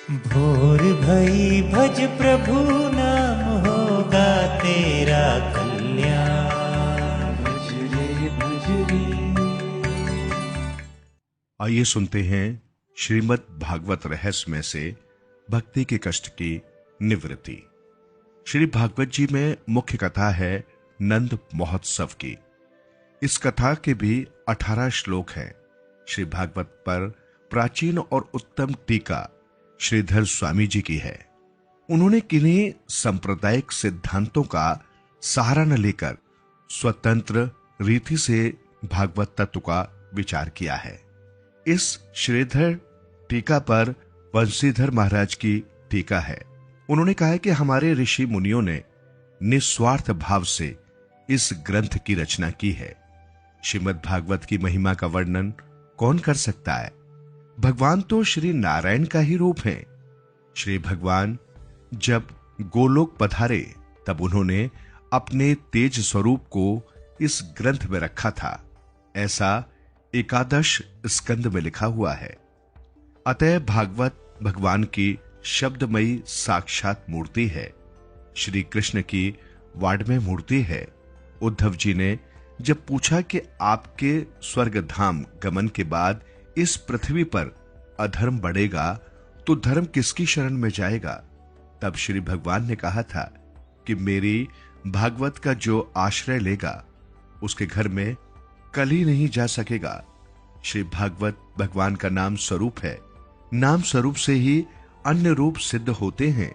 भोर भई भज प्रभु नाम होगा तेरा कल्याण। भज रे भज रे। आइए सुनते हैं श्रीमद् भागवत रहस्य में से भक्ति के कष्ट की निवृत्ति। श्री भागवत जी में मुख्य कथा है नंद महोत्सव की। इस कथा के भी 18 श्लोक हैं। श्री भागवत पर प्राचीन और उत्तम टीका श्रीधर स्वामी जी की है। उन्होंने किन्हीं सांप्रदायिक सिद्धांतों का सहारा न लेकर स्वतंत्र रीति से भागवत तत्व का विचार किया है। इस श्रीधर टीका पर वंशीधर महाराज की टीका है। उन्होंने कहा है कि हमारे ऋषि मुनियों ने निस्वार्थ भाव से इस ग्रंथ की रचना की है। श्रीमद् भागवत की महिमा का वर्णन कौन कर सकता है। भगवान तो श्री नारायण का ही रूप है। श्री भगवान जब गोलोक पधारे तब उन्होंने अपने तेज स्वरूप को इस ग्रंथ में रखा था, ऐसा एकादश स्कंद में लिखा हुआ है। अतः भागवत भगवान की शब्दमयी साक्षात मूर्ति है, श्री कृष्ण की वाड्मय मूर्ति है। उद्धव जी ने जब पूछा कि आपके स्वर्ग धाम गमन के बाद इस पृथ्वी पर अधर्म बढ़ेगा तो धर्म किसकी शरण में जाएगा, तब श्री भगवान ने कहा था कि मेरी भागवत का जो आश्रय लेगा उसके घर में कली नहीं जा सकेगा। श्री भागवत भगवान का नाम स्वरूप है। नाम स्वरूप से ही अन्य रूप सिद्ध होते हैं।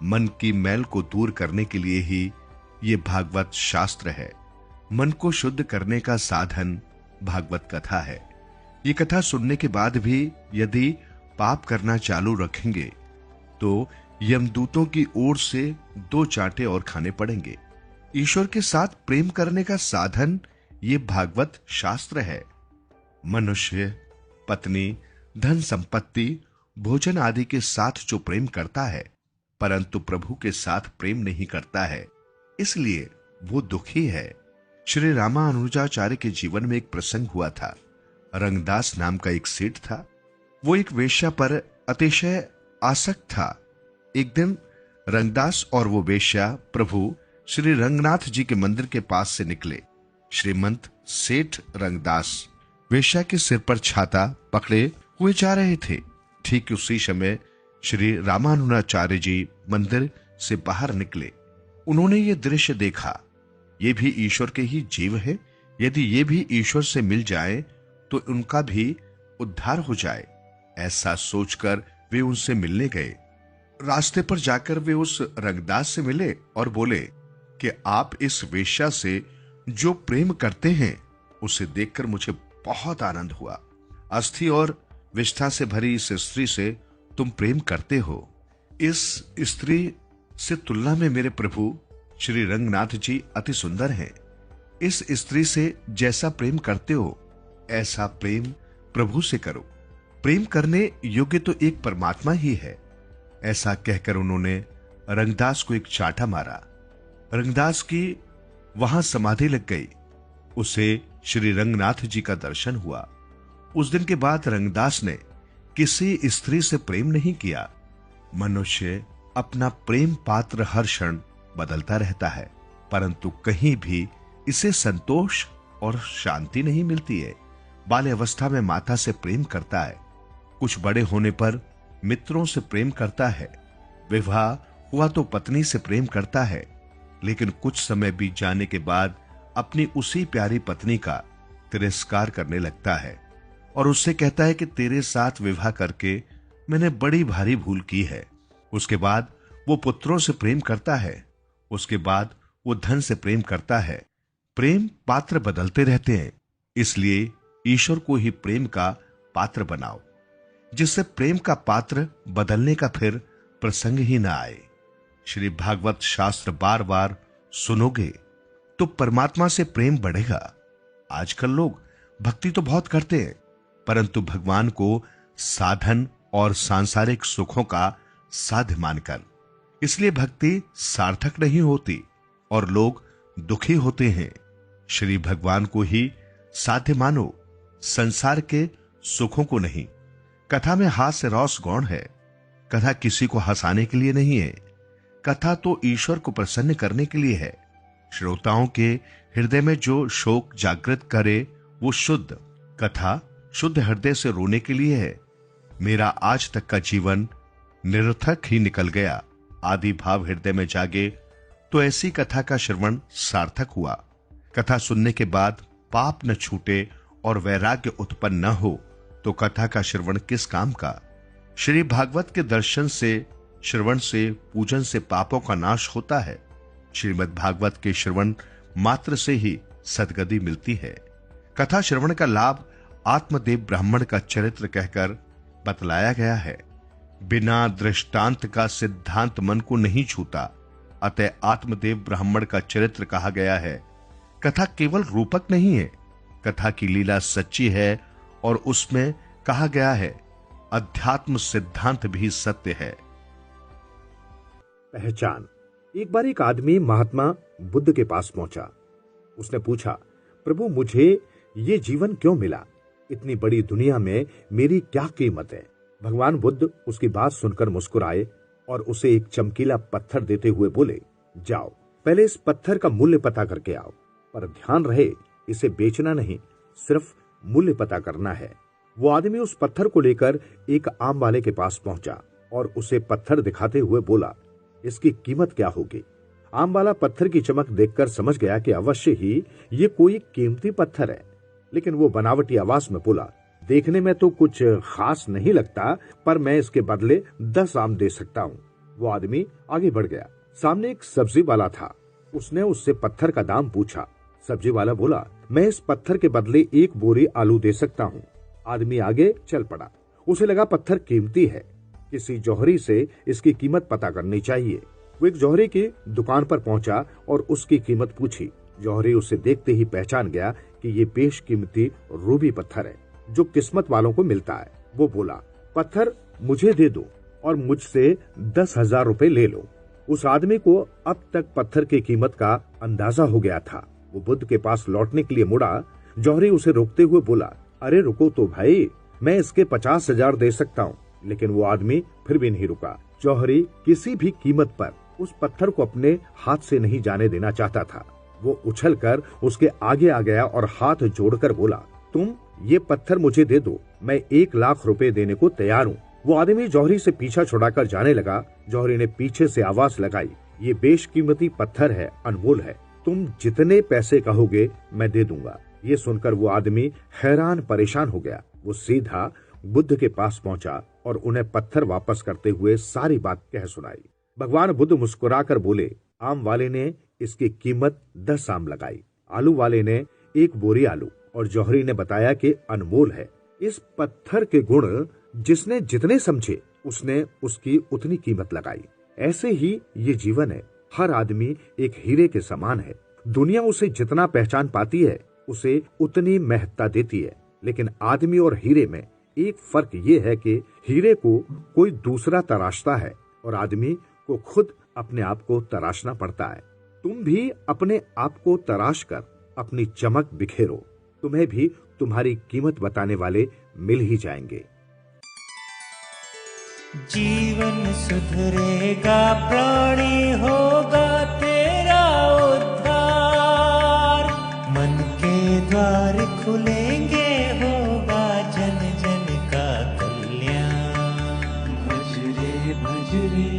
मन की मैल को दूर करने के लिए ही ये भागवत शास्त्र है। मन को शुद्ध करने का साधन भागवत कथा है। ये कथा सुनने के बाद भी यदि पाप करना चालू रखेंगे तो यमदूतों की ओर से 2 चांटे और खाने पड़ेंगे। ईश्वर के साथ प्रेम करने का साधन ये भागवत शास्त्र है। मनुष्य पत्नी, धन संपत्ति, भोजन आदि के साथ जो प्रेम करता है परंतु प्रभु के साथ प्रेम नहीं करता है, इसलिए वो दुखी है। श्री रामानुजाचार्य के जीवन में एक प्रसंग हुआ था। रंगदास नाम का एक सेठ था। वो एक वेश्या पर अतिशय आसक्त था। एक दिन रंगदास और वो वेश्या प्रभु श्री रंगनाथ जी के मंदिर के पास से निकले। श्रीमंत सेठ रंगदास वेश्या के सिर पर छाता पकड़े हुए जा रहे थे। ठीक उसी समय श्री रामानुजाचार्य जी मंदिर से बाहर निकले। उन्होंने ये दृश्य देखा। ये भी ईश्वर के ही जीव है। यदि ये भी ईश्वर से मिल जाए तो उनका भी उद्धार हो जाए, ऐसा सोचकर वे उनसे मिलने गए। रास्ते पर जाकर वे उस रंगदास से मिले और बोले कि आप इस वेश्या से जो प्रेम करते हैं उसे देखकर मुझे बहुत आनंद हुआ। अस्थि और विष्ठा से भरी इस स्त्री से तुम प्रेम करते हो। इस स्त्री से तुलना में मेरे प्रभु श्री रंगनाथ जी अति सुंदर हैं। इस स्त्री से जैसा प्रेम करते हो ऐसा प्रेम प्रभु से करो। प्रेम करने योग्य तो एक परमात्मा ही है। ऐसा कहकर उन्होंने रंगदास को एक चांटा मारा। रंगदास की वहां समाधि लग गई। उसे श्री रंगनाथ जी का दर्शन हुआ। उस दिन के बाद रंगदास ने किसी स्त्री से प्रेम नहीं किया। मनुष्य अपना प्रेम पात्र हर क्षण बदलता रहता है परंतु कहीं भी इसे संतोष और शांति नहीं मिलती है। बाल्यावस्था में माता से प्रेम करता है, कुछ बड़े होने पर मित्रों से प्रेम करता है, विवाह हुआ तो पत्नी से प्रेम करता है, लेकिन कुछ समय बीत जाने के बाद अपनी उसी प्यारी पत्नी का तिरस्कार करने लगता है और उससे कहता है कि तेरे साथ विवाह करके मैंने बड़ी भारी भूल की है। उसके बाद वो पुत्रों से प्रेम करता है, उसके बाद वो धन से प्रेम करता है। प्रेम पात्र बदलते रहते हैं, इसलिए ईश्वर को ही प्रेम का पात्र बनाओ, जिससे प्रेम का पात्र बदलने का फिर प्रसंग ही ना आए। श्री भागवत शास्त्र बार बार सुनोगे तो परमात्मा से प्रेम बढ़ेगा। आजकल लोग भक्ति तो बहुत करते हैं परंतु भगवान को साधन और सांसारिक सुखों का साध्य मानकर, इसलिए भक्ति सार्थक नहीं होती और लोग दुखी होते हैं। श्री भगवान को ही साध्य मानो, संसार के सुखों को नहीं। कथा में हास्य रस गौण है। कथा किसी को हंसाने के लिए नहीं है। कथा तो ईश्वर को प्रसन्न करने के लिए है। श्रोताओं के हृदय में जो शोक जागृत करे वो शुद्ध कथा शुद्ध हृदय से रोने के लिए है। मेरा आज तक का जीवन निरर्थक ही निकल गया। आदि भाव हृदय में जागे तो ऐसी कथा का श्रवण सार्थक हुआ। कथा सुनने के बाद पाप न छूटे और वैराग्य उत्पन्न न हो तो कथा का श्रवण किस काम का। श्री भागवत के दर्शन से, श्रवण से, पूजन से पापों का नाश होता है। श्रीमद् भागवत के श्रवण मात्र से ही सद्गति मिलती है। कथा श्रवण का लाभ आत्मदेव ब्राह्मण का चरित्र कहकर बतलाया गया है। बिना दृष्टांत का सिद्धांत मन को नहीं छूता, अतः आत्मदेव ब्राह्मण का चरित्र कहा गया है। कथा केवल रूपक नहीं है, कथा की लीला सच्ची है और उसमें कहा गया है अध्यात्म सिद्धांत भी सत्य है। पहचान। एक बार एक आदमी महात्मा बुद्ध के पास पहुंचा। उसने पूछा, प्रभु मुझे ये जीवन क्यों मिला? इतनी बड़ी दुनिया में मेरी क्या कीमत है? भगवान बुद्ध उसकी बात सुनकर मुस्कुराए और उसे एक चमकीला पत्थर देते हुए बोले, जाओ पहले इस पत्थर का मूल्य पता करके आओ, पर ध्यान रहे इसे बेचना नहीं, सिर्फ मूल्य पता करना है। वो आदमी उस पत्थर को लेकर एक आम वाले के पास पहुंचा और उसे पत्थर दिखाते हुए बोला, इसकी कीमत क्या होगी? आम वाला पत्थर की चमक देखकर समझ गया कि अवश्य ही ये कोई कीमती पत्थर है, लेकिन वो बनावटी आवाज में बोला, देखने में तो कुछ खास नहीं लगता, पर मैं इसके बदले 10 आम दे सकता हूँ। वो आदमी आगे बढ़ गया। सामने एक सब्जी वाला था। उसने उससे पत्थर का दाम पूछा। सब्जी वाला बोला, मैं इस पत्थर के बदले 1 बोरी आलू दे सकता हूँ। आदमी आगे चल पड़ा। उसे लगा पत्थर कीमती है, किसी जौहरी से इसकी कीमत पता करनी चाहिए। वो एक जौहरी की दुकान पर पहुंचा और उसकी कीमत पूछी। जौहरी उसे देखते ही पहचान गया कि ये बेशकीमती रूबी पत्थर है जो किस्मत वालों को मिलता है। वो बोला, पत्थर मुझे दे दो और मुझसे 10,000 रुपए ले लो। उस आदमी को अब तक पत्थर की कीमत का अंदाजा हो गया था। वो बुद्ध के पास लौटने के लिए मुड़ा। जौहरी उसे रोकते हुए बोला, अरे रुको तो भाई, मैं इसके 50,000 दे सकता हूँ। लेकिन वो आदमी फिर भी नहीं रुका। जौहरी किसी भी कीमत पर उस पत्थर को अपने हाथ से नहीं जाने देना चाहता था। वो उछलकर उसके आगे आ गया और हाथ जोड़कर बोला, तुम ये पत्थर मुझे दे दो, मैं 1 लाख रुपए देने को तैयार हूँ। वो आदमी जौहरी से पीछा छुड़ाकर जाने लगा। जौहरी ने पीछे से आवाज लगाई, ये बेशकीमती पत्थर है, अनमोल है, तुम जितने पैसे कहोगे मैं दे दूंगा। ये सुनकर वो आदमी हैरान परेशान हो गया। वो सीधा बुद्ध के पास पहुंचा और उन्हें पत्थर वापस करते हुए सारी बात कह सुनाई। भगवान बुद्ध मुस्कुराकर बोले, आम वाले ने इसकी कीमत 10 आम लगाई, आलू वाले ने 1 बोरी आलू और जौहरी ने बताया कि अनमोल है। इस पत्थर के गुण जिसने जितने समझे उसने उसकी उतनी कीमत लगाई। ऐसे ही ये जीवन है। हर आदमी एक हीरे के समान है। दुनिया उसे जितना पहचान पाती है उसे उतनी महत्ता देती है। लेकिन आदमी और हीरे में एक फर्क ये है कि हीरे को कोई दूसरा तराशता है और आदमी को खुद अपने आप को तराशना पड़ता है। तुम भी अपने आप को तराश कर अपनी चमक बिखेरो, तुम्हें भी तुम्हारी कीमत बताने वाले मिल ही जाएंगे। जीवन सुधरेगा, प्राणी होगा तेरा उद्धार, मन के द्वार खुलेंगे, होगा जन जन का कल्याण। भज रे भज रे